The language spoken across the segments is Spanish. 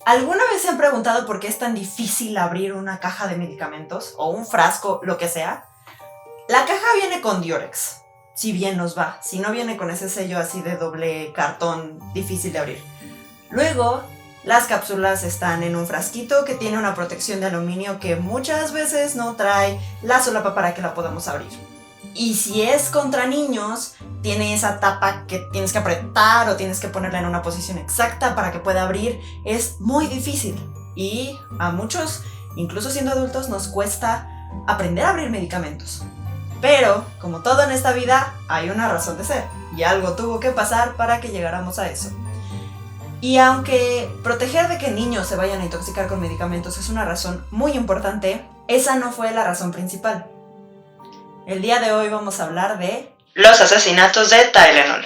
¿Alguna vez se han preguntado por qué es tan difícil abrir una caja de medicamentos o un frasco, lo que sea? La caja viene con Diorex, si bien nos va, si no viene con ese sello así de doble cartón difícil de abrir. Luego, las cápsulas están en un frasquito que tiene una protección de aluminio que muchas veces no trae la solapa para que la podamos abrir. Y si es contra niños, tiene esa tapa que tienes que apretar o tienes que ponerla en una posición exacta para que pueda abrir. Es muy difícil y a muchos, incluso siendo adultos, nos cuesta aprender a abrir medicamentos. Pero, como todo en esta vida, hay una razón de ser y algo tuvo que pasar para que llegáramos a eso. Y aunque proteger de que niños se vayan a intoxicar con medicamentos es una razón muy importante, esa no fue la razón principal. El día de hoy vamos a hablar de los asesinatos de Tylenol.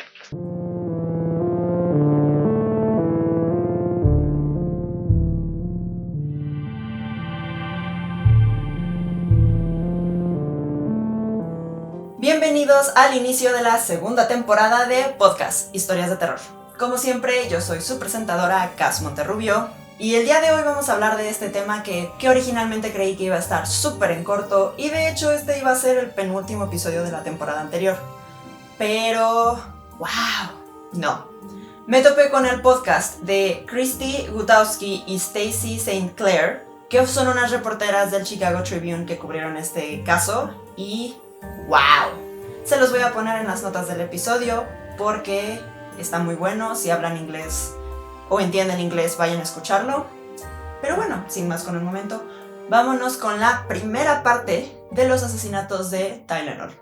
Bienvenidos al inicio de la segunda temporada de Podcast Historias de Terror. Como siempre, yo soy su presentadora, Cas Monterrubio, y el día de hoy vamos a hablar de este tema que originalmente creí que iba a estar súper en corto, y de hecho este iba a ser el penúltimo episodio de la temporada anterior. Pero... ¡wow! No. Me topé con el podcast de Christy Gutowski y Stacy St. Clair, que son unas reporteras del Chicago Tribune que cubrieron este caso, y... ¡wow! Se los voy a poner en las notas del episodio porque está muy bueno. Si hablan inglés o entienden inglés, vayan a escucharlo. Pero bueno, sin más con el momento, vámonos con la primera parte de los asesinatos de Tylenol.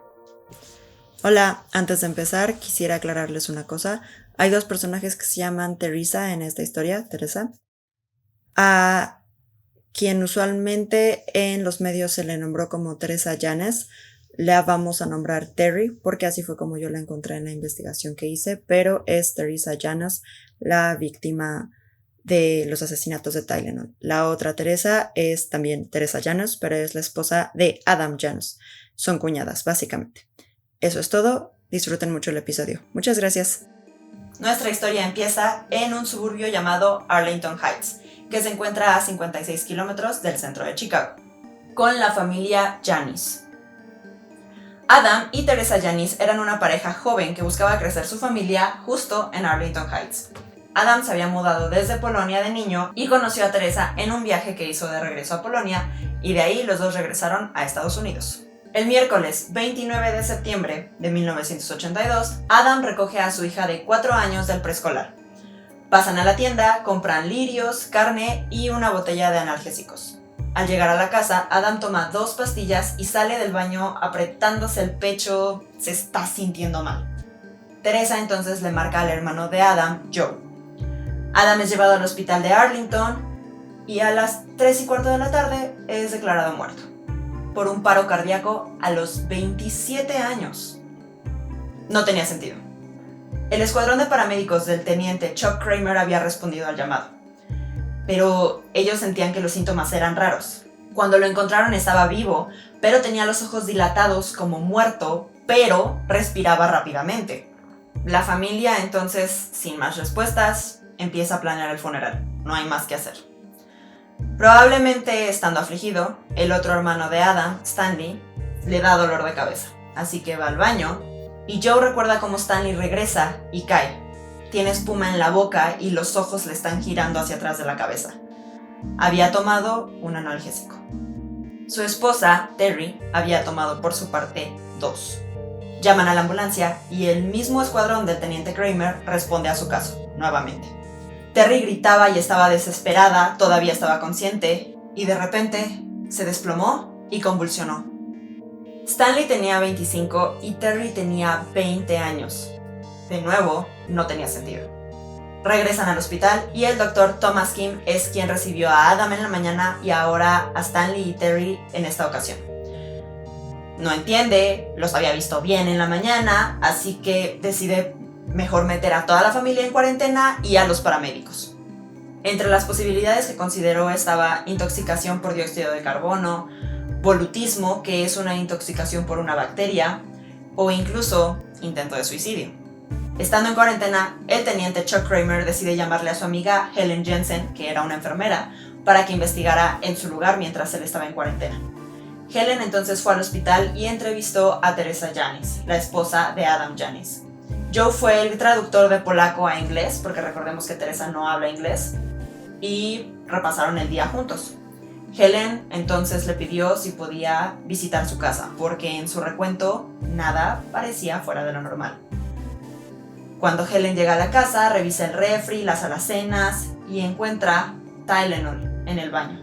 Hola, antes de empezar quisiera aclararles una cosa. Hay dos personajes que se llaman Teresa en esta historia, Teresa, a quien usualmente en los medios se le nombró como Teresa Janes. La vamos a nombrar Terry, porque así fue como yo la encontré en la investigación que hice, pero es Teresa Janes, la víctima de los asesinatos de Tylenol. La otra Teresa es también Teresa Janes, pero es la esposa de Adam Janes. Son cuñadas, básicamente. Eso es todo. Disfruten mucho el episodio. Muchas gracias. Nuestra historia empieza en un suburbio llamado Arlington Heights, que se encuentra a 56 kilómetros del centro de Chicago, con la familia Janis. Adam y Teresa Janis eran una pareja joven que buscaba crecer su familia justo en Arlington Heights. Adam se había mudado desde Polonia de niño y conoció a Teresa en un viaje que hizo de regreso a Polonia, y de ahí los dos regresaron a Estados Unidos. El miércoles 29 de septiembre de 1982, Adam recoge a su hija de 4 años del preescolar. Pasan a la tienda, compran lirios, carne y una botella de analgésicos. Al llegar a la casa, Adam toma 2 pastillas y sale del baño apretándose el pecho. Se está sintiendo mal. Teresa entonces le marca al hermano de Adam, Joe. Adam es llevado al hospital de Arlington y a las 3:15 de la tarde es declarado muerto por un paro cardíaco a los 27 años. No tenía sentido. El escuadrón de paramédicos del teniente Chuck Kramer había respondido al llamado, pero ellos sentían que los síntomas eran raros. Cuando lo encontraron estaba vivo, pero tenía los ojos dilatados como muerto, pero respiraba rápidamente. La familia entonces, sin más respuestas, empieza a planear el funeral. No hay más que hacer. Probablemente estando afligido, el otro hermano de Adam, Stanley, le da dolor de cabeza, así que va al baño, y Joe recuerda cómo Stanley regresa y cae. Tiene espuma en la boca y los ojos le están girando hacia atrás de la cabeza. Había tomado un analgésico. Su esposa, Terry, había tomado por su parte 2. Llaman a la ambulancia y el mismo escuadrón del teniente Kramer responde a su caso, nuevamente. Terry gritaba y estaba desesperada, todavía estaba consciente, y de repente se desplomó y convulsionó. Stanley tenía 25 y Terry tenía 20 años. De nuevo, no tenía sentido. Regresan al hospital y el doctor Thomas Kim es quien recibió a Adam en la mañana y ahora a Stanley y Terry en esta ocasión. No entiende, los había visto bien en la mañana, así que decide mejor meter a toda la familia en cuarentena y a los paramédicos. Entre las posibilidades que consideró estaba intoxicación por dióxido de carbono, volutismo, que es una intoxicación por una bacteria, o incluso intento de suicidio. Estando en cuarentena, el teniente Chuck Kramer decide llamarle a su amiga Helen Jensen, que era una enfermera, para que investigara en su lugar mientras él estaba en cuarentena. Helen entonces fue al hospital y entrevistó a Teresa Janis, la esposa de Adam Janis. Joe fue el traductor de polaco a inglés, porque recordemos que Teresa no habla inglés, y repasaron el día juntos. Helen entonces le pidió si podía visitar su casa, porque en su recuento nada parecía fuera de lo normal. Cuando Helen llega a la casa, revisa el refri, las alacenas y encuentra Tylenol en el baño.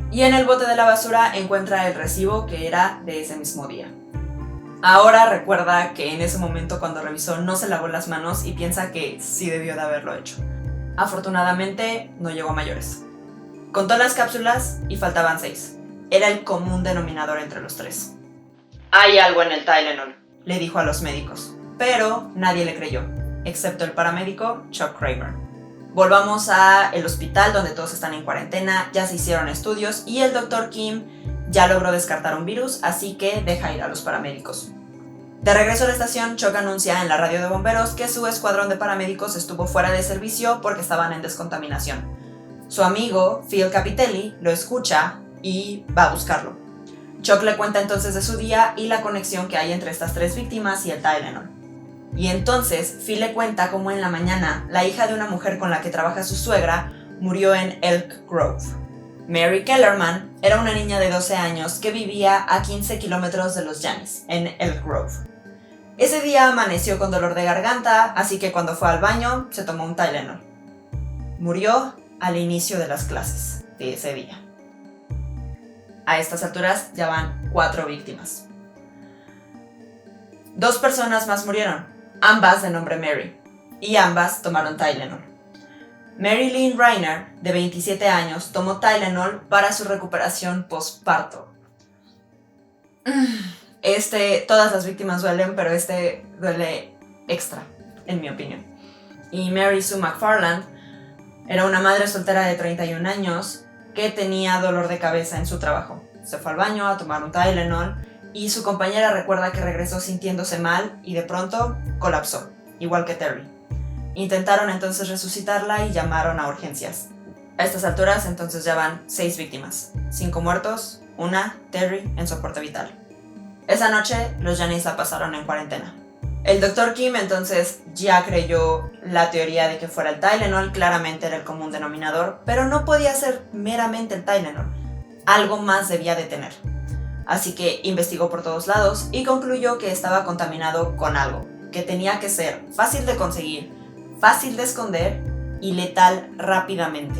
Y en el bote de la basura encuentra el recibo que era de ese mismo día. Ahora recuerda que en ese momento cuando revisó no se lavó las manos y piensa que sí debió de haberlo hecho. Afortunadamente no llegó a mayores. Contó las cápsulas y faltaban 6. Era el común denominador entre los 3. Hay algo en el Tylenol, le dijo a los médicos, pero nadie le creyó, excepto el paramédico Chuck Kramer. Volvamos al hospital donde todos están en cuarentena, ya se hicieron estudios y el Dr. Kim ya logró descartar un virus, así que deja ir a los paramédicos. De regreso a la estación, Chuck anuncia en la radio de bomberos que su escuadrón de paramédicos estuvo fuera de servicio porque estaban en descontaminación. Su amigo, Phil Capitelli, lo escucha y va a buscarlo. Chuck le cuenta entonces de su día y la conexión que hay entre estas 3 víctimas y el Tylenol. Y entonces Phil le cuenta cómo en la mañana la hija de una mujer con la que trabaja su suegra murió en Elk Grove. Mary Kellerman era una niña de 12 años que vivía a 15 kilómetros de los Janis, en Elk Grove. Ese día amaneció con dolor de garganta, así que cuando fue al baño se tomó un Tylenol. Murió al inicio de las clases de ese día. A estas alturas ya van 4 víctimas. 2 personas más murieron, ambas de nombre Mary, y ambas tomaron Tylenol. Mary Lynn Reiner, de 27 años, tomó Tylenol para su recuperación postparto. Todas las víctimas duelen, pero duele extra, en mi opinión. Y Mary Sue McFarland era una madre soltera de 31 años que tenía dolor de cabeza en su trabajo. Se fue al baño a tomar un Tylenol y su compañera recuerda que regresó sintiéndose mal y de pronto colapsó, igual que Terry. Intentaron entonces resucitarla y llamaron a urgencias. A estas alturas entonces ya van 6 víctimas, 5 muertos, 1, Terry, en soporte vital. Esa noche los Janis la pasaron en cuarentena. El Dr. Kim entonces ya creyó la teoría de que fuera el Tylenol, claramente era el común denominador, pero no podía ser meramente el Tylenol, algo más debía de tener. Así que investigó por todos lados y concluyó que estaba contaminado con algo, que tenía que ser fácil de conseguir, fácil de esconder y letal rápidamente.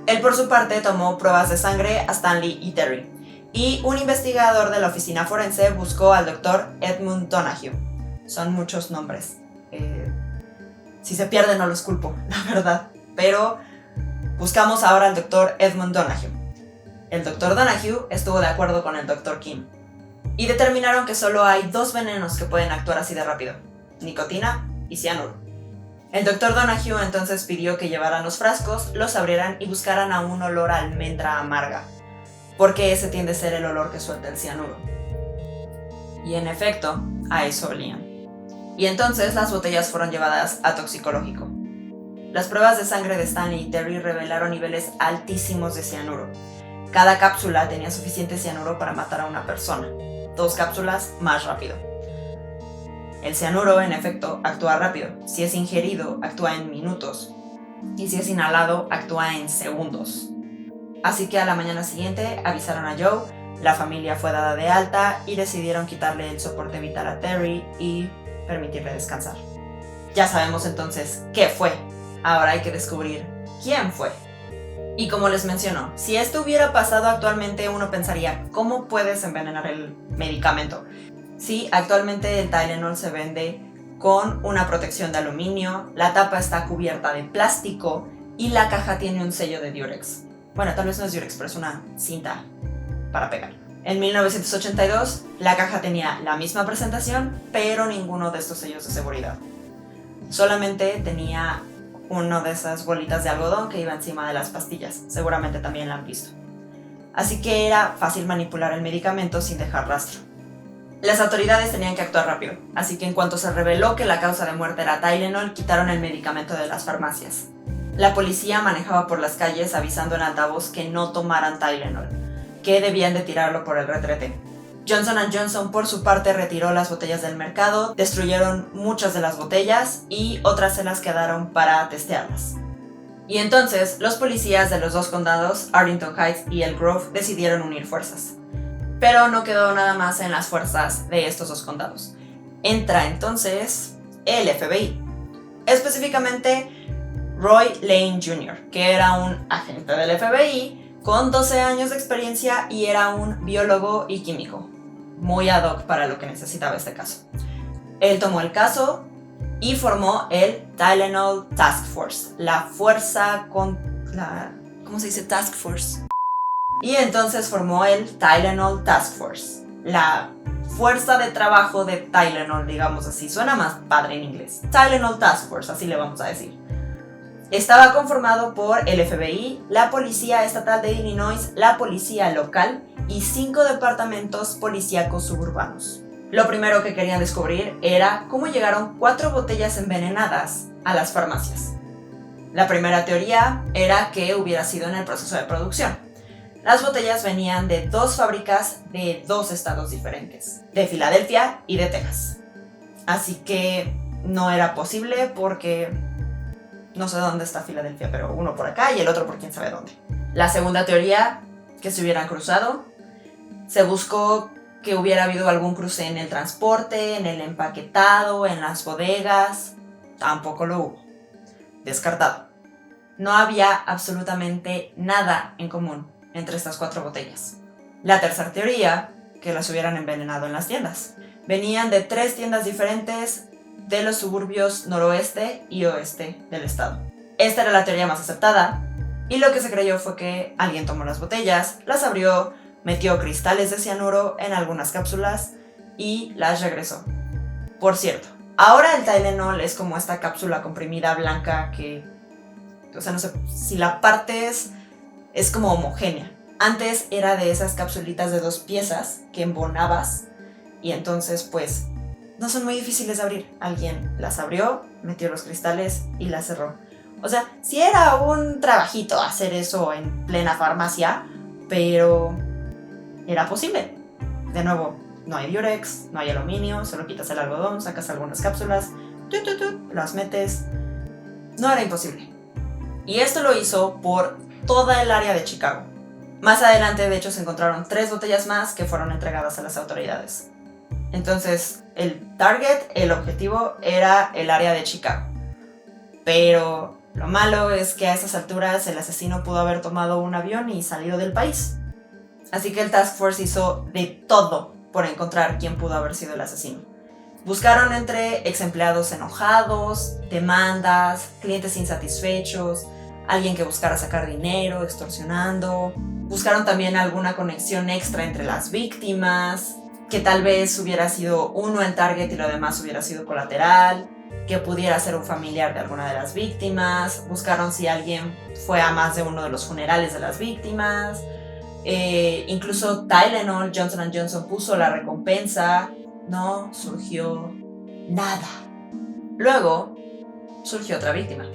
Él por su parte tomó pruebas de sangre a Stanley y Terry, y un investigador de la oficina forense buscó al Dr. Edmund Donahue. Son muchos nombres. Si se pierden no los culpo, la verdad. Pero buscamos ahora al Dr. Edmund Donahue. El Dr. Donahue estuvo de acuerdo con el Dr. Kim y determinaron que solo hay 2 venenos que pueden actuar así de rápido: nicotina y cianuro. El Dr. Donahue entonces pidió que llevaran los frascos, los abrieran y buscaran a un olor a almendra amarga, porque ese tiende a ser el olor que suelta el cianuro. Y en efecto, a eso olían. Y entonces las botellas fueron llevadas a toxicológico. Las pruebas de sangre de Stanley y Terry revelaron niveles altísimos de cianuro. Cada cápsula tenía suficiente cianuro para matar a una persona. 2 cápsulas más rápido. El cianuro, en efecto, actúa rápido. Si es ingerido, actúa en minutos. Y si es inhalado, actúa en segundos. Así que a la mañana siguiente avisaron a Joe, la familia fue dada de alta y decidieron quitarle el soporte vital a Terry y permitirle descansar. Ya sabemos entonces qué fue. Ahora hay que descubrir quién fue. Y como les menciono, si esto hubiera pasado actualmente, uno pensaría, ¿cómo puedes envenenar el medicamento? Sí, actualmente el Tylenol se vende con una protección de aluminio, la tapa está cubierta de plástico y la caja tiene un sello de Durex. Bueno, tal vez no es Durex, pero es una cinta para pegar. En 1982, la caja tenía la misma presentación, pero ninguno de estos sellos de seguridad. Solamente tenía una de esas bolitas de algodón que iba encima de las pastillas. Seguramente también la han visto. Así que era fácil manipular el medicamento sin dejar rastro. Las autoridades tenían que actuar rápido, así que en cuanto se reveló que la causa de muerte era Tylenol, quitaron el medicamento de las farmacias. La policía manejaba por las calles avisando en altavoz que no tomaran Tylenol, que debían de tirarlo por el retrete. Johnson & Johnson por su parte retiró las botellas del mercado, destruyeron muchas de las botellas y otras se las quedaron para testearlas. Y entonces los policías de los dos condados, Arlington Heights y Elk Grove, decidieron unir fuerzas. Pero no quedó nada más en las fuerzas de estos dos condados. Entra entonces el FBI, específicamente Roy Lane Jr., que era un agente del FBI con 12 años de experiencia y era un biólogo y químico, muy ad hoc para lo que necesitaba este caso. Él tomó el caso y formó el Tylenol Task Force, ¿cómo se dice Task Force? Y entonces formó el Tylenol Task Force, la fuerza de trabajo de Tylenol, digamos así, suena más padre en inglés. Tylenol Task Force, así le vamos a decir. Estaba conformado por el FBI, la Policía Estatal de Illinois, la Policía Local y 5 departamentos policíacos suburbanos. Lo primero que querían descubrir era cómo llegaron 4 botellas envenenadas a las farmacias. La primera teoría era que hubiera sido en el proceso de producción. Las botellas venían de 2 fábricas de 2 estados diferentes, de Filadelfia y de Texas. Así que no era posible porque no sé dónde está Filadelfia, pero uno por acá y el otro por quién sabe dónde. La segunda teoría, que se hubieran cruzado. Se buscó que hubiera habido algún cruce en el transporte, en el empaquetado, en las bodegas. Tampoco lo hubo. Descartado. No había absolutamente nada en común entre estas 4 botellas. La tercera teoría, que las hubieran envenenado en las tiendas. Venían de 3 tiendas diferentes de los suburbios noroeste y oeste del estado. Esta era la teoría más aceptada, y lo que se creyó fue que alguien tomó las botellas, las abrió, metió cristales de cianuro en algunas cápsulas y las regresó. Por cierto, ahora el Tylenol es como esta cápsula comprimida blanca que, no sé, si la partes es como homogénea. Antes era de esas capsulitas de 2 piezas que embonabas y entonces pues no son muy difíciles de abrir. Alguien las abrió, metió los cristales y las cerró. O sea, sí era un trabajito hacer eso en plena farmacia, pero era posible. De nuevo, no hay Durex, no hay aluminio, solo quitas el algodón, sacas algunas cápsulas, las metes. No era imposible. Y esto lo hizo por toda el área de Chicago. Más adelante, de hecho, se encontraron 3 botellas más que fueron entregadas a las autoridades. Entonces, el target, el objetivo, era el área de Chicago. Pero lo malo es que a esas alturas el asesino pudo haber tomado un avión y salido del país. Así que el Task Force hizo de todo por encontrar quién pudo haber sido el asesino. Buscaron entre ex empleados enojados, demandas, clientes insatisfechos, alguien que buscara sacar dinero, extorsionando. Buscaron también alguna conexión extra entre las víctimas, que tal vez hubiera sido uno el target y lo demás hubiera sido colateral, que pudiera ser un familiar de alguna de las víctimas. Buscaron si alguien fue a más de uno de los funerales de las víctimas. Incluso Tylenol, Johnson & Johnson puso la recompensa. No surgió nada. Luego surgió otra víctima.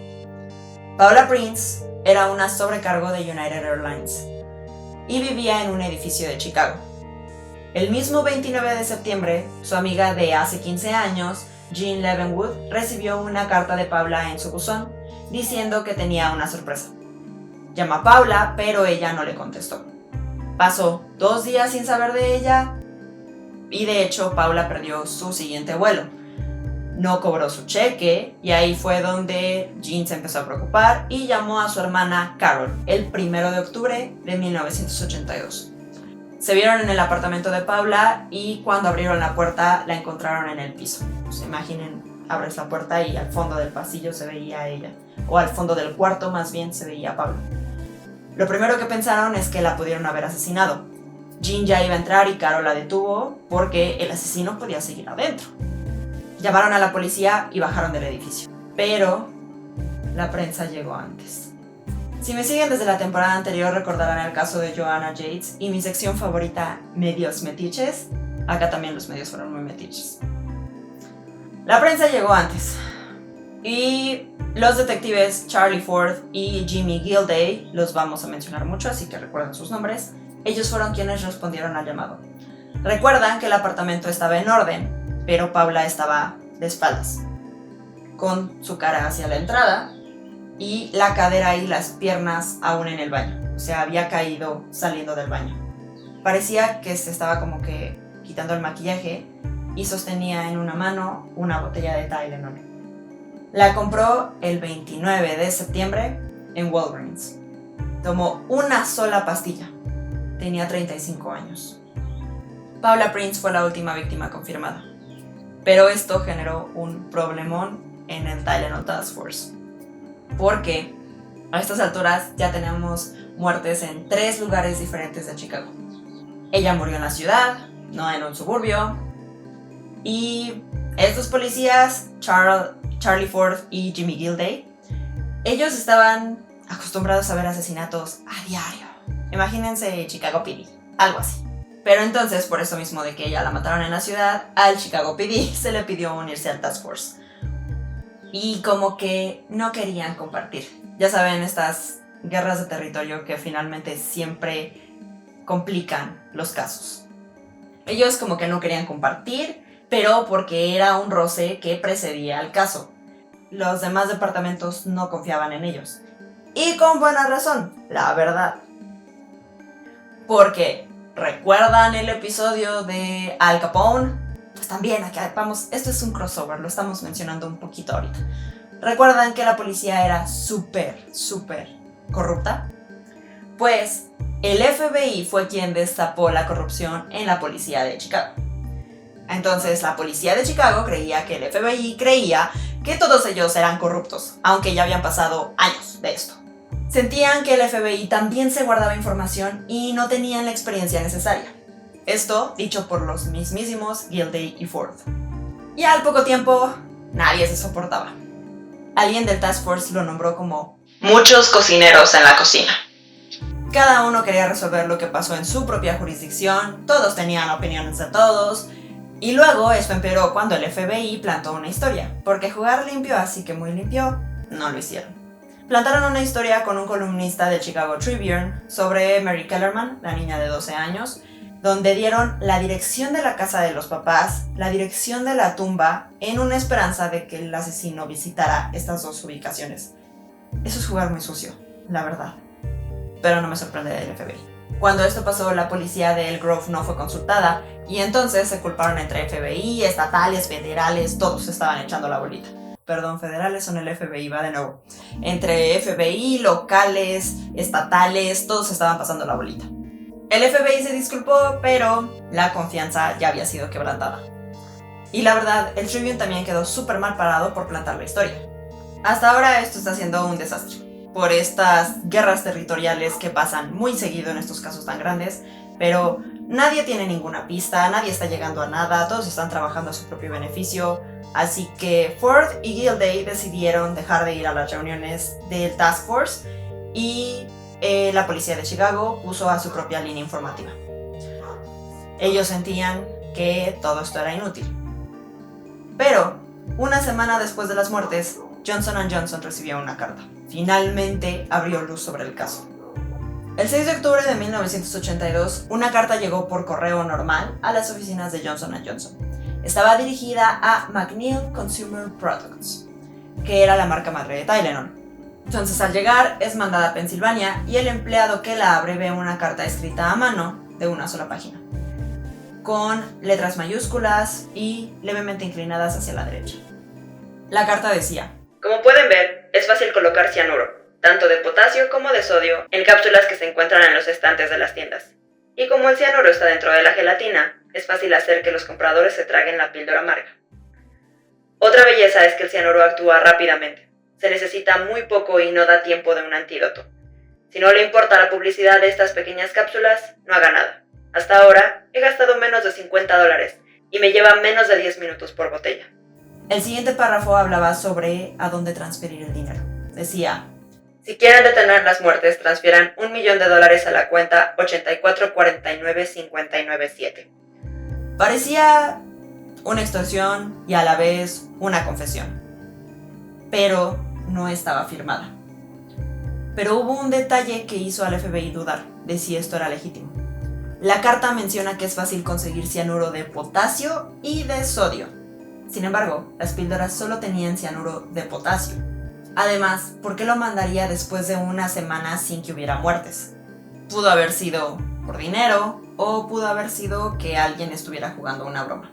Paula Prince era una sobrecargo de United Airlines y vivía en un edificio de Chicago. El mismo 29 de septiembre, su amiga de hace 15 años, Jean Leavenwood, recibió una carta de Paula en su buzón diciendo que tenía una sorpresa. Llamó a Paula, pero ella no le contestó. Pasó 2 días sin saber de ella y de hecho Paula perdió su siguiente vuelo. No cobró su cheque y ahí fue donde Jean se empezó a preocupar y llamó a su hermana Carol el 1 de octubre de 1982. Se vieron en el apartamento de Paula y cuando abrieron la puerta la encontraron en el piso. Pues imaginen, abres la puerta y al fondo del pasillo se veía a ella, o al fondo del cuarto más bien se veía a Paula. Lo primero que pensaron es que la pudieron haber asesinado. Jean ya iba a entrar y Carol la detuvo porque el asesino podía seguir adentro. Llamaron a la policía y bajaron del edificio. Pero la prensa llegó antes. Si me siguen desde la temporada anterior recordarán el caso de Joanna Yates y mi sección favorita, Medios Metiches. Acá también los medios fueron muy metiches. La prensa llegó antes y los detectives Charlie Ford y Jimmy Gilday, los vamos a mencionar mucho, así que recuerden sus nombres, ellos fueron quienes respondieron al llamado. Recuerdan que el apartamento estaba en orden, pero Paula estaba de espaldas, con su cara hacia la entrada y la cadera y las piernas aún en el baño. O sea, había caído saliendo del baño. Parecía que se estaba como que quitando el maquillaje y sostenía en una mano una botella de Tylenol. La compró el 29 de septiembre en Walgreens. Tomó una sola pastilla. Tenía 35 años. Paula Prince fue la última víctima confirmada. Pero esto generó un problemón en el Tylenol Task Force. Porque a estas alturas ya tenemos muertes en 3 lugares diferentes de Chicago. Ella murió en la ciudad, no en un suburbio. Y estos policías, Charlie Ford y Jimmy Gilday, ellos estaban acostumbrados a ver asesinatos a diario. Imagínense Chicago PD, algo así. Pero entonces, por eso mismo de que ella la mataron en la ciudad, al Chicago PD se le pidió unirse al Task Force. Y como que no querían compartir. Ya saben, estas guerras de territorio que finalmente siempre complican los casos. Ellos como que no querían compartir, pero porque era un roce que precedía al caso. Los demás departamentos no confiaban en ellos. Y con buena razón, la verdad. Porque, ¿recuerdan el episodio de Al Capone? Pues también, aquí vamos, esto es un crossover, lo estamos mencionando un poquito ahorita. ¿Recuerdan que la policía era súper corrupta? Pues el FBI fue quien destapó la corrupción en la policía de Chicago. Entonces la policía de Chicago creía que el FBI creía que todos ellos eran corruptos, aunque ya habían pasado años de esto. Sentían que el FBI también se guardaba información y no tenían la experiencia necesaria. Esto dicho por los mismísimos Gilday y Ford. Y al poco tiempo, nadie se soportaba. Alguien del Task Force lo nombró como muchos cocineros en la cocina. Cada uno quería resolver lo que pasó en su propia jurisdicción, todos tenían opiniones de todos, y luego esto empeoró cuando el FBI plantó una historia, porque jugar limpio así que muy limpio, no lo hicieron. Plantaron una historia con un columnista del Chicago Tribune sobre Mary Kellerman, la niña de 12 años, donde dieron la dirección de la casa de los papás, la dirección de la tumba, en una esperanza de que el asesino visitara estas 2 ubicaciones. Eso es jugar muy sucio, la verdad. Pero no me sorprende del FBI. Cuando esto pasó, la policía de Elk Grove no fue consultada, y entonces se culparon entre FBI, estatales, federales, todos estaban echando la bolita. Perdón, federales son el FBI, va de nuevo. Entre FBI, locales, estatales, todos estaban pasando la bolita. El FBI se disculpó, pero la confianza ya había sido quebrantada. Y la verdad, el Tribune también quedó súper mal parado por plantar la historia. Hasta ahora esto está siendo un desastre, por estas guerras territoriales que pasan muy seguido en estos casos tan grandes, pero nadie tiene ninguna pista, nadie está llegando a nada, todos están trabajando a su propio beneficio, así que Ford y Gilday decidieron dejar de ir a las reuniones del Task Force y la policía de Chicago puso a su propia línea informativa. Ellos sentían que todo esto era inútil. Pero, una semana después de las muertes, Johnson & Johnson recibió una carta. Finalmente abrió luz sobre el caso. El 6 de octubre de 1982, una carta llegó por correo normal a las oficinas de Johnson & Johnson. Estaba dirigida a McNeil Consumer Products, que era la marca madre de Tylenol. Entonces, al llegar, es mandada a Pensilvania y el empleado que la abre ve una carta escrita a mano de una sola página, con letras mayúsculas y levemente inclinadas hacia la derecha. La carta decía: como pueden ver, es fácil colocar cianuro, tanto de potasio como de sodio, en cápsulas que se encuentran en los estantes de las tiendas. Y como el cianuro está dentro de la gelatina, es fácil hacer que los compradores se traguen la píldora amarga. Otra belleza es que el cianuro actúa rápidamente. Se necesita muy poco y no da tiempo de un antídoto. Si no le importa la publicidad de estas pequeñas cápsulas, no haga nada. Hasta ahora, he gastado menos de $50 y me lleva menos de 10 minutos por botella. El siguiente párrafo hablaba sobre a dónde transferir el dinero. Decía: si quieren detener las muertes, transfieran $1,000,000 a la cuenta 8449597. Parecía una extorsión y a la vez una confesión, pero no estaba firmada. Pero hubo un detalle que hizo al FBI dudar de si esto era legítimo. La carta menciona que es fácil conseguir cianuro de potasio y de sodio. Sin embargo, las píldoras solo tenían cianuro de potasio. Además, ¿por qué lo mandaría después de una semana sin que hubiera muertes? Pudo haber sido por dinero o pudo haber sido que alguien estuviera jugando una broma.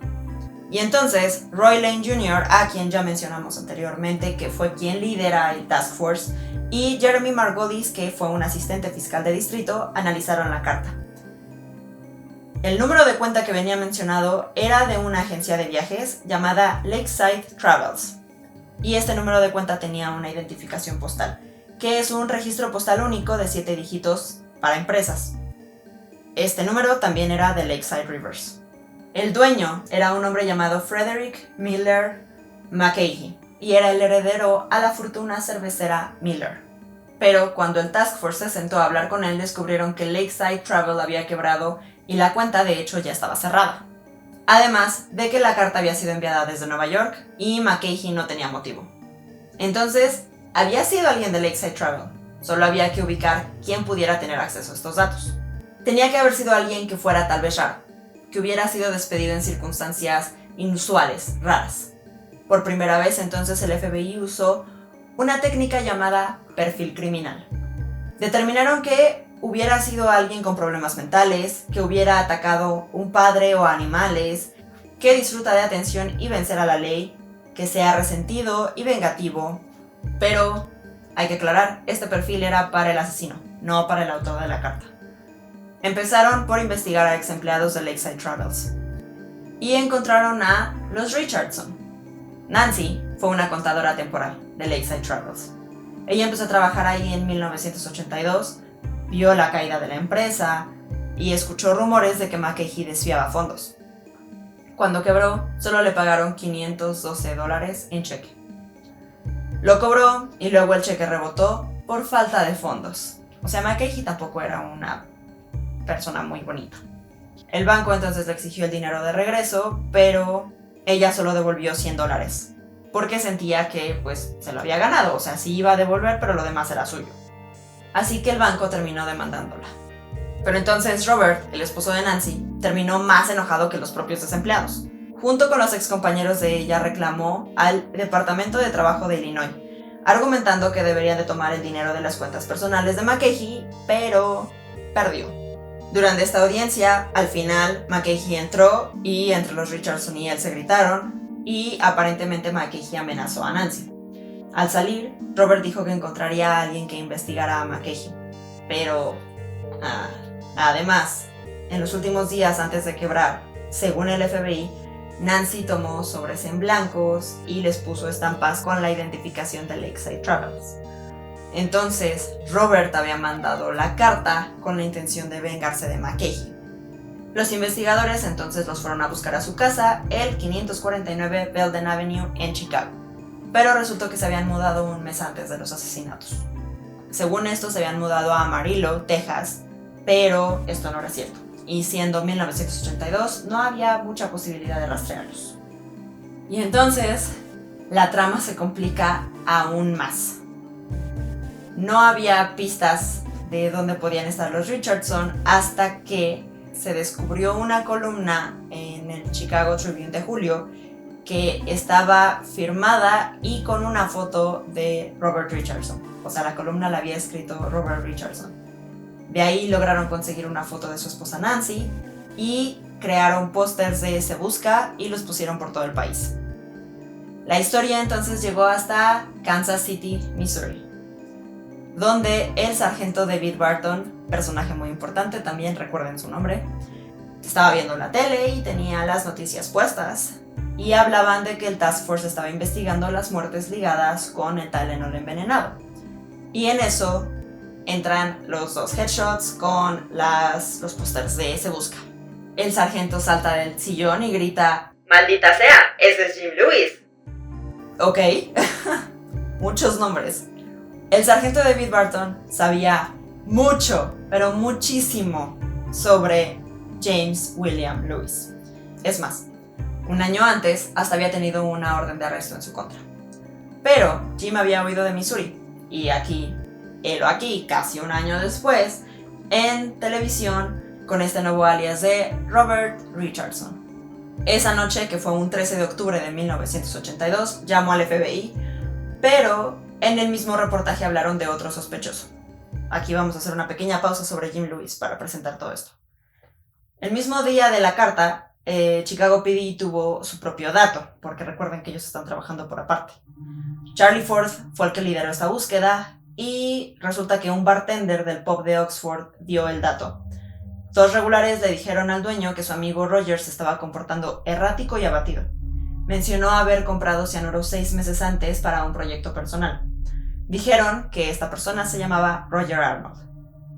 Y entonces, Roy Lane Jr., a quien ya mencionamos anteriormente, que fue quien lidera el Task Force, y Jeremy Margolis, que fue un asistente fiscal de distrito, analizaron la carta. El número de cuenta que venía mencionado era de una agencia de viajes llamada Lakeside Travels, y este número de cuenta tenía una identificación postal, que es un registro postal único de 7 dígitos para empresas. Este número también era de Lakeside Rivers. El dueño era un hombre llamado Frederick Miller McCahey y era el heredero a la fortuna cervecera Miller. Pero cuando el Task Force se sentó a hablar con él, descubrieron que Lakeside Travel había quebrado y la cuenta de hecho ya estaba cerrada. Además de que la carta había sido enviada desde Nueva York y McCahey no tenía motivo. Entonces, había sido alguien de Lakeside Travel. Solo había que ubicar quién pudiera tener acceso a estos datos. Tenía que haber sido alguien que fuera tal vez raro, que hubiera sido despedido en circunstancias inusuales, raras. Por primera vez entonces el FBI usó una técnica llamada perfil criminal. Determinaron que hubiera sido alguien con problemas mentales, que hubiera atacado un padre o animales, que disfruta de atención y vencer a la ley, que sea resentido y vengativo. Pero, hay que aclarar, este perfil era para el asesino, no para el autor de la carta. Empezaron por investigar a ex empleados de Lakeside Travels y encontraron a los Richardson. Nancy fue una contadora temporal de Lakeside Travels. Ella empezó a trabajar ahí en 1982, vio la caída de la empresa y escuchó rumores de que McCahey desviaba fondos. Cuando quebró, solo le pagaron $512 en cheque. Lo cobró y luego el cheque rebotó por falta de fondos. O sea, McCahey tampoco era una persona muy bonita. El banco entonces le exigió el dinero de regreso, pero ella solo devolvió $100 porque sentía que pues se lo había ganado, o sea, sí iba a devolver, pero lo demás era suyo. Así que el banco terminó demandándola. Pero entonces Robert, el esposo de Nancy, terminó más enojado que los propios desempleados. Junto con los excompañeros de ella reclamó al Departamento de Trabajo de Illinois, argumentando que deberían de tomar el dinero de las cuentas personales de McCahey, pero perdió. Durante esta audiencia, al final, McCahey entró y entre los Richardson y él se gritaron y aparentemente McCahey amenazó a Nancy. Al salir, Robert dijo que encontraría a alguien que investigara a McCahey, pero además, en los últimos días antes de quebrar, según el FBI, Nancy tomó sobres en blancos y les puso estampas con la identificación de Lakeside Travels. Entonces, Robert había mandado la carta con la intención de vengarse de McCahey. Los investigadores entonces los fueron a buscar a su casa, el 549 Belden Avenue en Chicago, pero resultó que se habían mudado un mes antes de los asesinatos. Según esto, se habían mudado a Amarillo, Texas, pero esto no era cierto, y siendo 1982 no había mucha posibilidad de rastrearlos. Y entonces, la trama se complica aún más. No había pistas de dónde podían estar los Richardson hasta que se descubrió una columna en el Chicago Tribune de julio que estaba firmada y con una foto de Robert Richardson. O sea, la columna la había escrito Robert Richardson. De ahí lograron conseguir una foto de su esposa Nancy y crearon pósters de Se Busca y los pusieron por todo el país. La historia entonces llegó hasta Kansas City, Missouri, donde el sargento David Barton, personaje muy importante, también recuerden su nombre, estaba viendo la tele y tenía las noticias puestas y hablaban de que el Task Force estaba investigando las muertes ligadas con el Tylenol envenenado. Y en eso entran los dos headshots con los pósters de Se Busca. El sargento salta del sillón y grita: ¡Maldita sea! ¡Ese es Jim Lewis! Ok, muchos nombres. El sargento David Barton sabía mucho, pero muchísimo sobre James William Lewis. Es más, un año antes hasta había tenido una orden de arresto en su contra. Pero Jim había huido de Missouri, y aquí, casi un año después, en televisión, con este nuevo alias de Robert Richardson. Esa noche, que fue un 13 de octubre de 1982, llamó al FBI, pero en el mismo reportaje hablaron de otro sospechoso. Aquí vamos a hacer una pequeña pausa sobre Jim Lewis para presentar todo esto. El mismo día de la carta, Chicago PD tuvo su propio dato, porque recuerden que ellos están trabajando por aparte. Charlie Ford fue el que lideró esta búsqueda y resulta que un bartender del pub de Oxford dio el dato. Dos regulares le dijeron al dueño que su amigo Roger se estaba comportando errático y abatido. Mencionó haber comprado cianuro 6 meses antes para un proyecto personal. Dijeron que esta persona se llamaba Roger Arnold.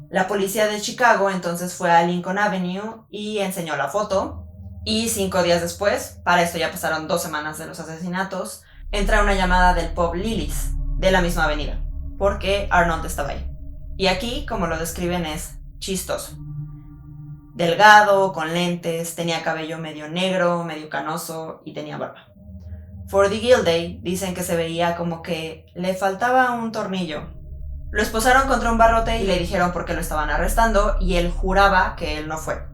La policía de Chicago entonces fue a Lincoln Avenue y enseñó la foto. Y 5 días después, para esto ya pasaron 2 semanas de los asesinatos, entra una llamada del pub Lily's, de la misma avenida, porque Arnold estaba ahí. Y aquí, como lo describen, es chistoso. Delgado, con lentes, tenía cabello medio negro, medio canoso y tenía barba. Ford y Gilday dicen que se veía como que le faltaba un tornillo. Lo esposaron contra un barrote y le dijeron por qué lo estaban arrestando y él juraba que él no fue.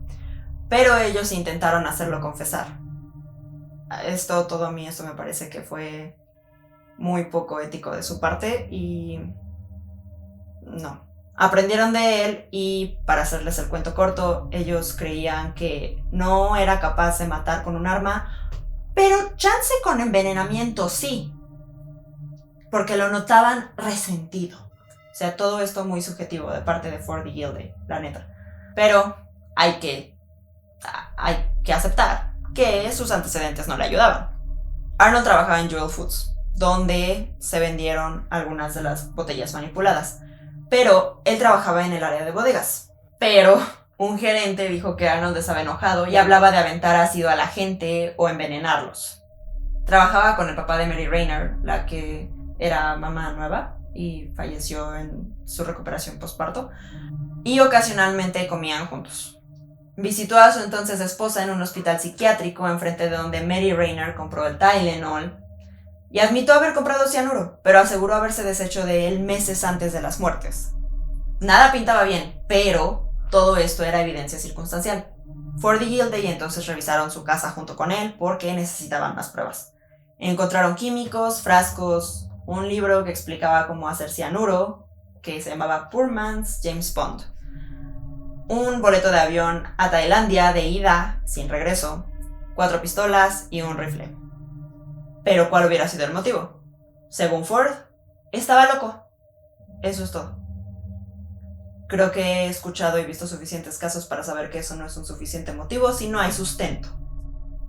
Pero ellos intentaron hacerlo confesar. Todo a mí me parece que fue muy poco ético de su parte y no. Aprendieron de él y, para hacerles el cuento corto, ellos creían que no era capaz de matar con un arma, pero chance con envenenamiento sí, porque lo notaban resentido. O sea, todo esto muy subjetivo de parte de Ford y Gilday, la neta. Pero hay que aceptar que sus antecedentes no le ayudaban. Arnold trabajaba en Jewel Foods, donde se vendieron algunas de las botellas manipuladas. Pero él trabajaba en el área de bodegas. Pero un gerente dijo que Arnold estaba enojado y hablaba de aventar ácido a la gente o envenenarlos. Trabajaba con el papá de Mary Rayner, la que era mamá nueva y falleció en su recuperación postparto, y ocasionalmente comían juntos. Visitó a su entonces esposa en un hospital psiquiátrico enfrente de donde Mary Rayner compró el Tylenol y admitió haber comprado cianuro, pero aseguró haberse deshecho de él meses antes de las muertes. Nada pintaba bien, pero todo esto era evidencia circunstancial. Ford y Gilday entonces revisaron su casa junto con él porque necesitaban más pruebas. Encontraron químicos, frascos, un libro que explicaba cómo hacer cianuro, que se llamaba Poor Man's James Bond, un boleto de avión a Tailandia de ida, sin regreso, 4 pistolas y un rifle. Pero ¿cuál hubiera sido el motivo? Según Ford, estaba loco. Eso es todo. Creo que he escuchado y visto suficientes casos para saber que eso no es un suficiente motivo si no hay sustento.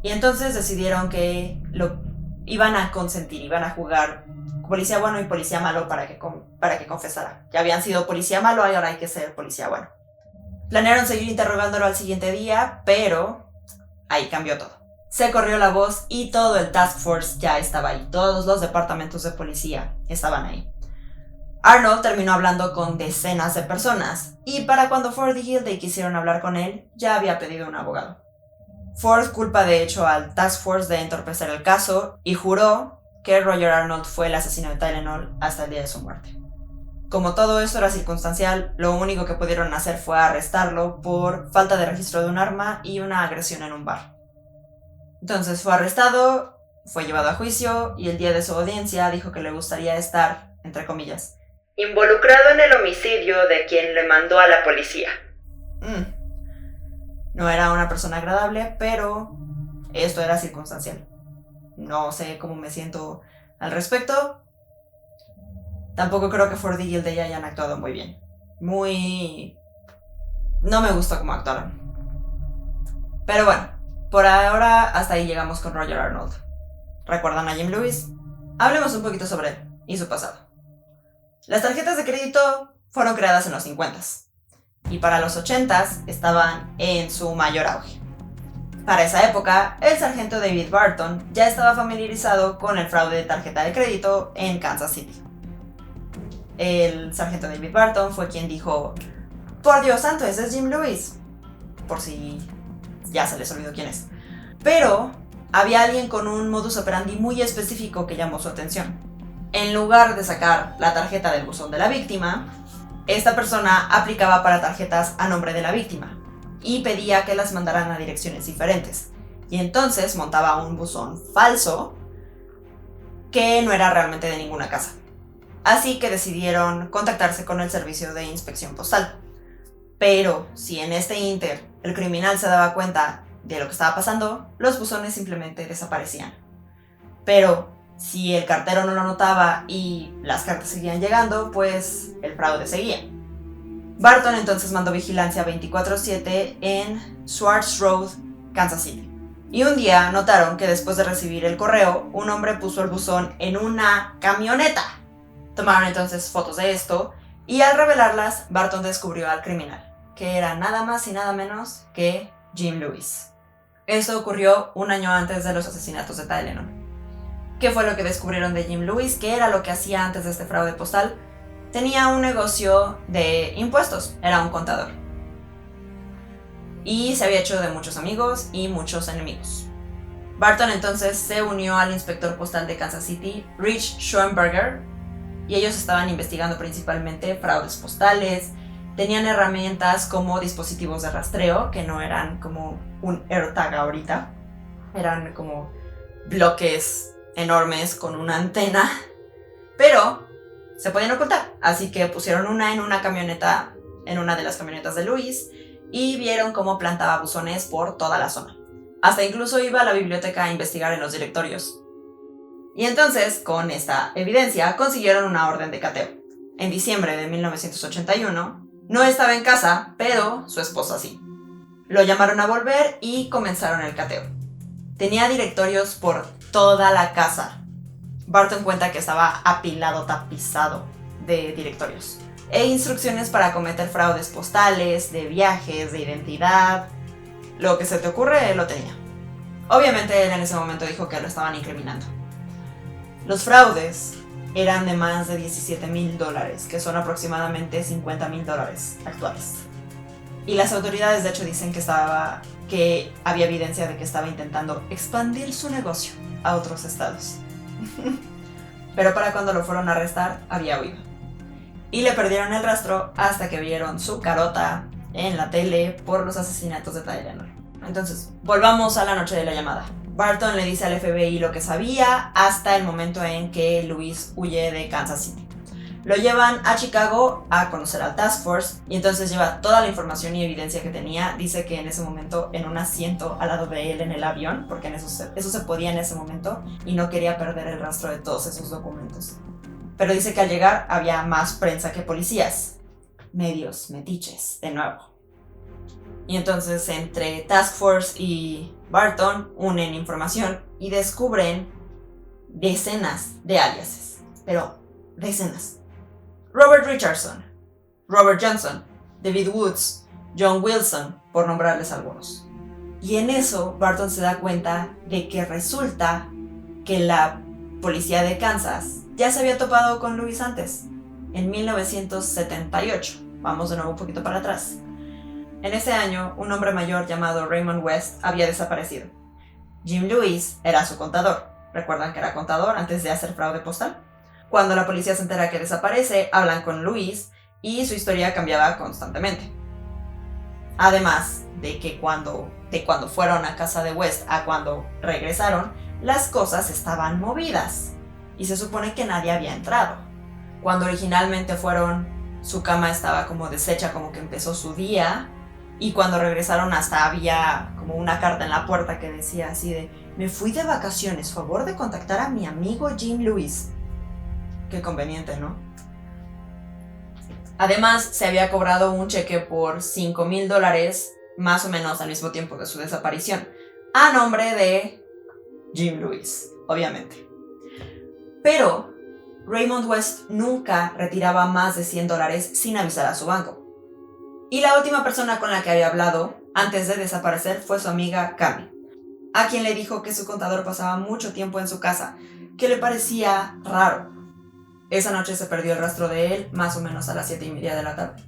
Y entonces decidieron que lo iban a consentir, iban a jugar policía bueno y policía malo para que confesara. Ya habían sido policía malo y ahora hay que ser policía bueno. Planearon seguir interrogándolo al siguiente día, pero ahí cambió todo. Se corrió la voz y todo el Task Force ya estaba ahí. Todos los departamentos de policía estaban ahí. Arnold terminó hablando con decenas de personas y para cuando Ford y Gilday quisieron hablar con él, ya había pedido un abogado. Ford culpa de hecho al Task Force de entorpecer el caso y juró que Roger Arnold fue el asesino de Tylenol hasta el día de su muerte. Como todo esto era circunstancial, lo único que pudieron hacer fue arrestarlo por falta de registro de un arma y una agresión en un bar. Entonces fue arrestado, fue llevado a juicio y el día de su audiencia dijo que le gustaría estar, entre comillas, involucrado en el homicidio de quien le mandó a la policía. No era una persona agradable, pero esto era circunstancial. No sé cómo me siento al respecto. Tampoco creo que Ford y Gilday hayan actuado muy bien. No me gustó cómo actuaron. Pero bueno, por ahora hasta ahí llegamos con Roger Arnold. ¿Recuerdan a Jim Lewis? Hablemos un poquito sobre él y su pasado. Las tarjetas de crédito fueron creadas en los 50s y para los 80s estaban en su mayor auge. Para esa época, el sargento David Barton ya estaba familiarizado con el fraude de tarjeta de crédito en Kansas City. El sargento David Barton fue quien dijo: "Por Dios santo, ese es Jim Lewis", por si ya se les olvidó quién es. Pero había alguien con un modus operandi muy específico que llamó su atención. En lugar de sacar la tarjeta del buzón de la víctima, esta persona aplicaba para tarjetas a nombre de la víctima y pedía que las mandaran a direcciones diferentes. Y entonces montaba un buzón falso que no era realmente de ninguna casa. Así que decidieron contactarse con el servicio de inspección postal. Pero si en este ínter el criminal se daba cuenta de lo que estaba pasando, los buzones simplemente desaparecían. Pero si el cartero no lo notaba y las cartas seguían llegando, pues el fraude seguía. Barton entonces mandó vigilancia 24/7 en Swartz Road, Kansas City. Y un día notaron que después de recibir el correo, un hombre puso el buzón en una camioneta. Tomaron entonces fotos de esto y al revelarlas, Barton descubrió al criminal, que era nada más y nada menos que Jim Lewis. Esto ocurrió un año antes de los asesinatos de Tylenol. ¿Qué fue lo que descubrieron de Jim Lewis? ¿Qué era lo que hacía antes de este fraude postal? Tenía un negocio de impuestos, era un contador. Y se había hecho de muchos amigos y muchos enemigos. Barton entonces se unió al inspector postal de Kansas City, Rich Schoenberger, y ellos estaban investigando principalmente fraudes postales. Tenían herramientas como dispositivos de rastreo, que no eran como un AirTag ahorita, eran como bloques enormes con una antena, pero se podían ocultar, así que pusieron una en una camioneta, en una de las camionetas de Lewis, y vieron cómo plantaba buzones por toda la zona. Hasta incluso iba a la biblioteca a investigar en los directorios. Y entonces, con esta evidencia, consiguieron una orden de cateo. En diciembre de 1981, no estaba en casa, pero su esposa sí. Lo llamaron a volver y comenzaron el cateo. Tenía directorios por toda la casa. Barton cuenta que estaba apilado, tapizado de directorios. E instrucciones para cometer fraudes postales, de viajes, de identidad. Lo que se te ocurre, él lo tenía. Obviamente él en ese momento dijo que lo estaban incriminando. Los fraudes eran de más de $17,000, que son aproximadamente $50,000 actuales. Y las autoridades de hecho dicen que había evidencia de que estaba intentando expandir su negocio a otros estados. Pero para cuando lo fueron a arrestar, había huido. Y le perdieron el rastro hasta que vieron su carota en la tele por los asesinatos de Tylenol. Entonces, volvamos a la noche de la llamada. Barton le dice al FBI lo que sabía hasta el momento en que Lewis huye de Kansas City. Lo llevan a Chicago a conocer al Task Force y entonces lleva toda la información y evidencia que tenía. Dice que en ese momento en un asiento al lado de él en el avión, porque eso se podía en ese momento y no quería perder el rastro de todos esos documentos. Pero dice que al llegar había más prensa que policías. Medios metiches, de nuevo. Y entonces entre Task Force y Barton unen información y descubren decenas de aliases. Pero decenas. Robert Richardson, Robert Johnson, David Woods, John Wilson, por nombrarles algunos. Y en eso Barton se da cuenta de que resulta que la policía de Kansas ya se había topado con Lewis antes, en 1978. Vamos de nuevo un poquito para atrás. En ese año, un hombre mayor llamado Raymond West había desaparecido. Jim Lewis era su contador. ¿Recuerdan que era contador antes de hacer fraude postal? Cuando la policía se entera que desaparece, hablan con Lewis y su historia cambiaba constantemente. Además de que cuando fueron a casa de West a cuando regresaron, las cosas estaban movidas y se supone que nadie había entrado. Cuando originalmente fueron, su cama estaba como deshecha, como que empezó su día, y cuando regresaron hasta había como una carta en la puerta que decía así de: me fui de vacaciones, favor de contactar a mi amigo Jim Lewis. Qué conveniente, ¿no? Además, se había cobrado un cheque por $5,000, más o menos al mismo tiempo de su desaparición, a nombre de Jim Lewis, obviamente. Pero Raymond West nunca retiraba más de $100 sin avisar a su banco. Y la última persona con la que había hablado antes de desaparecer fue su amiga Cammy, a quien le dijo que su contador pasaba mucho tiempo en su casa, que le parecía raro. Esa noche se perdió el rastro de él, más o menos a las 7:30 de la tarde.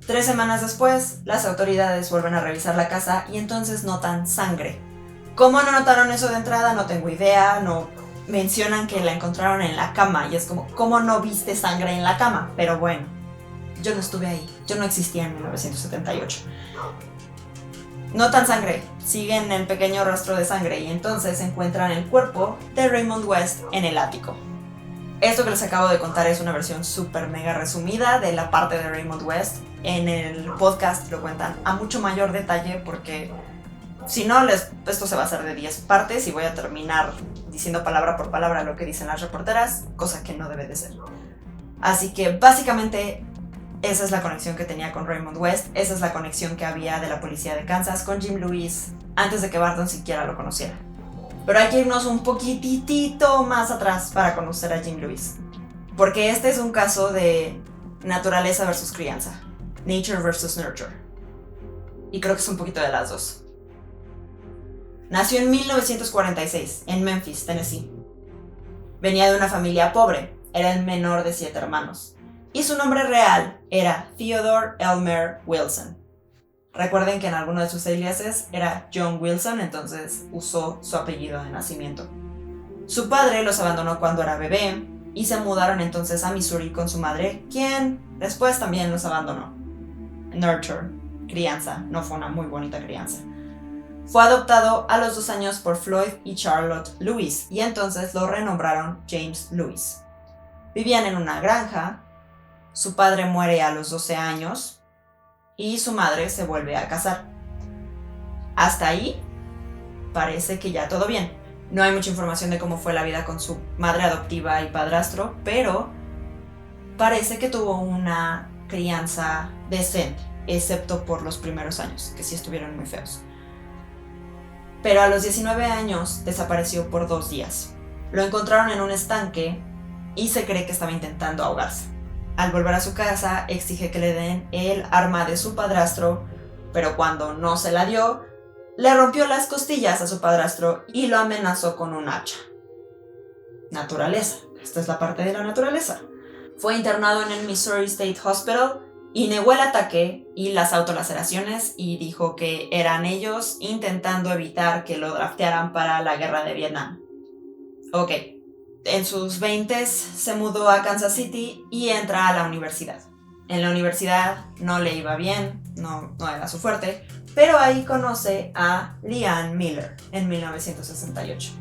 3 semanas después, las autoridades vuelven a revisar la casa y entonces notan sangre ¿Cómo no notaron eso de entrada? No tengo idea, no mencionan que la encontraron en la cama y es como, ¿cómo no viste sangre en la cama? Pero bueno, yo no estuve ahí, yo no existía en 1978. Notan sangre, siguen el pequeño rastro de sangre y entonces encuentran el cuerpo de Raymond West en el ático. Esto que les acabo de contar es una versión súper mega resumida de la parte de Raymond West. En el podcast lo cuentan a mucho mayor detalle porque si no, esto se va a hacer de 10 partes y voy a terminar diciendo palabra por palabra lo que dicen las reporteras, cosa que no debe de ser. Así que básicamente esa es la conexión que tenía con Raymond West, esa es la conexión que había de la policía de Kansas con Jim Lewis antes de que Barton siquiera lo conociera. Pero hay que irnos un poquitito más atrás para conocer a Jim Lewis, porque este es un caso de naturaleza versus crianza, nature versus nurture, y creo que es un poquito de las dos. Nació en 1946 en Memphis, Tennessee. Venía de una familia pobre, era el menor de 7 hermanos, y su nombre real era Theodore Elmer Wilson. Recuerden que en alguno de sus aliases era John Wilson, entonces usó su apellido de nacimiento. Su padre los abandonó cuando era bebé y se mudaron entonces a Missouri con su madre, quien después también los abandonó. Nurture, crianza, no fue una muy bonita crianza. Fue adoptado a los 2 años por Floyd y Charlotte Lewis y entonces lo renombraron James Lewis. Vivían en una granja, su padre muere a los 12 años y su madre se vuelve a casar. Hasta ahí parece que ya todo bien. No hay mucha información de cómo fue la vida con su madre adoptiva y padrastro, pero parece que tuvo una crianza decente, excepto por los primeros años, que sí estuvieron muy feos. Pero a los 19 años desapareció por 2 días. Lo encontraron en un estanque y se cree que estaba intentando ahogarse. Al volver a su casa, exige que le den el arma de su padrastro, pero cuando no se la dio, le rompió las costillas a su padrastro y lo amenazó con un hacha. Naturaleza. Esta es la parte de la naturaleza. Fue internado en el Missouri State Hospital y negó el ataque y las autolaceraciones y dijo que eran ellos intentando evitar que lo draftearan para la guerra de Vietnam. Ok. En sus 20s se mudó a Kansas City y entra a la universidad. En la universidad no le iba bien, no era su fuerte, pero ahí conoce a Leanne Miller en 1968.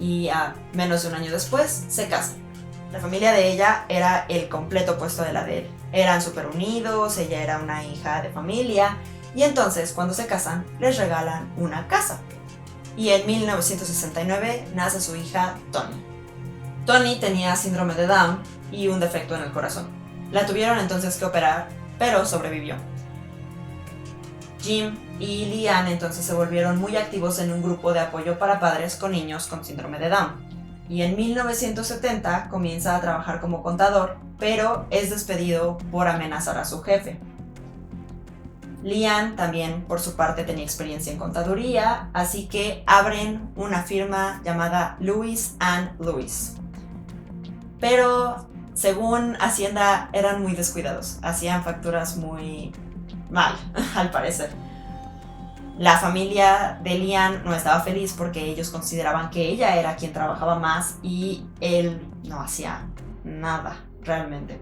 Y a menos de un año después se casan. La familia de ella era el completo opuesto de la de él. Eran súper unidos, ella era una hija de familia, y entonces cuando se casan les regalan una casa. Y en 1969 nace su hija Toni. Toni tenía síndrome de Down y un defecto en el corazón. La tuvieron entonces que operar, pero sobrevivió. Jim y Leanne entonces se volvieron muy activos en un grupo de apoyo para padres con niños con síndrome de Down. Y en 1970 comienza a trabajar como contador, pero es despedido por amenazar a su jefe. Leanne también, por su parte, tenía experiencia en contaduría, así que abren una firma llamada Lewis & Lewis. Pero, según Hacienda, eran muy descuidados, hacían facturas muy mal, al parecer. La familia de Leanne no estaba feliz porque ellos consideraban que ella era quien trabajaba más y él no hacía nada, realmente.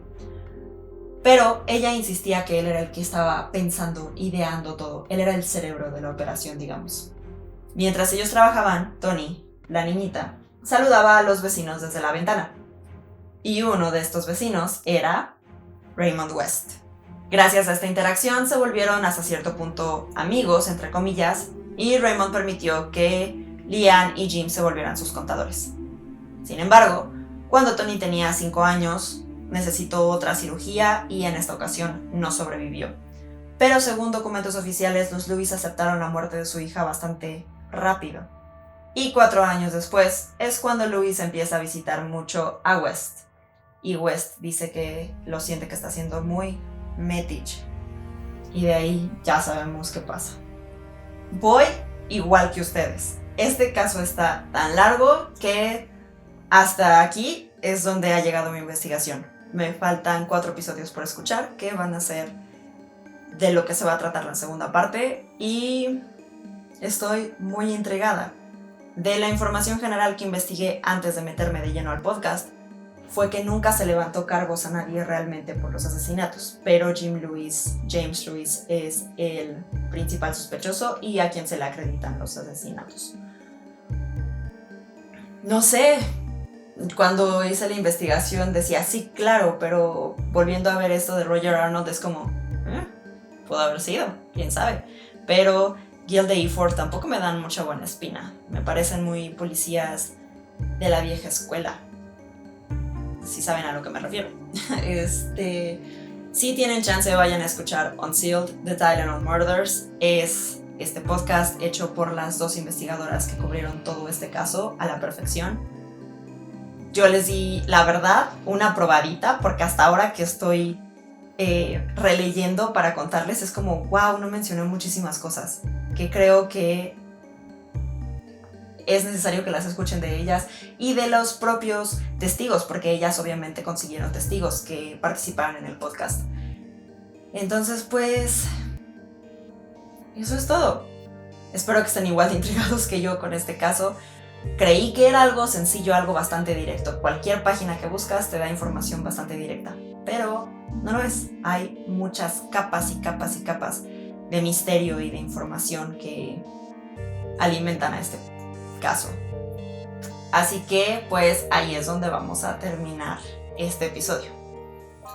Pero ella insistía que él era el que estaba pensando, ideando todo. Él era el cerebro de la operación, digamos. Mientras ellos trabajaban, Toni, la niñita, saludaba a los vecinos desde la ventana. Y uno de estos vecinos era Raymond West. Gracias a esta interacción se volvieron hasta cierto punto amigos, entre comillas, y Raymond permitió que Leanne y Jim se volvieran sus contadores. Sin embargo, cuando Toni tenía 5 años, necesitó otra cirugía y en esta ocasión no sobrevivió. Pero según documentos oficiales, los Lewis aceptaron la muerte de su hija bastante rápido. Y 4 años después es cuando Lewis empieza a visitar mucho a West. Y West dice que lo siente que está siendo muy metiche. Y de ahí ya sabemos qué pasa. Voy igual que ustedes. Este caso está tan largo que hasta aquí es donde ha llegado mi investigación. Me faltan 4 episodios por escuchar que van a ser de lo que se va a tratar la segunda parte y estoy muy intrigada. De la información general que investigué antes de meterme de lleno al podcast, fue que nunca se levantó cargos a nadie realmente por los asesinatos, pero James Lewis es el principal sospechoso y a quien se le acreditan los asesinatos. No sé, cuando hice la investigación decía, sí, claro, pero volviendo a ver esto de Roger Arnold es como, pudo haber sido, quién sabe. Pero Gilda y Ford tampoco me dan mucha buena espina, me parecen muy policías de la vieja escuela. Si saben a lo que me refiero. Si tienen chance, vayan a escuchar Unsealed, The Tylenol Murders. Es este podcast hecho por las 2 investigadoras que cubrieron todo este caso a la perfección. Yo les di, la verdad, una probadita, porque hasta ahora que estoy releyendo para contarles, es como, wow, no mencioné muchísimas cosas que creo que es necesario que las escuchen de ellas y de los propios testigos, porque ellas obviamente consiguieron testigos que participaron en el podcast. Entonces, pues, eso es todo. Espero que estén igual de intrigados que yo con este caso. Creí que era algo sencillo, algo bastante directo. Cualquier página que buscas te da información bastante directa, pero no lo es. Hay muchas capas y capas y capas de misterio y de información que alimentan a este caso. Así que pues ahí es donde vamos a terminar este episodio.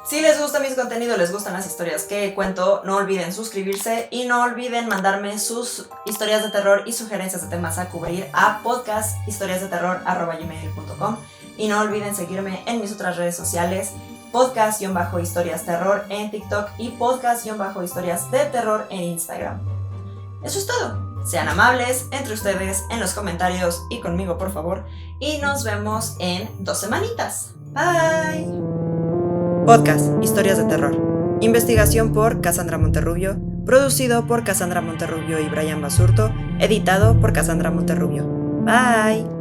Si les gusta mis contenidos, les gustan las historias que cuento, no olviden suscribirse y no olviden mandarme sus historias de terror y sugerencias de temas a cubrir a podcasthistoriasdeterror@gmail.com y no olviden seguirme en mis otras redes sociales, podcast-historias terror en TikTok y podcast-historias de terror en Instagram. Eso es todo. Sean amables entre ustedes en los comentarios y conmigo, por favor. Y nos vemos en 2 semanitas. Bye. Podcast Historias de Terror. Investigación por Cassandra Monterrubio. Producido por Cassandra Monterrubio y Brian Basurto. Editado por Cassandra Monterrubio. Bye.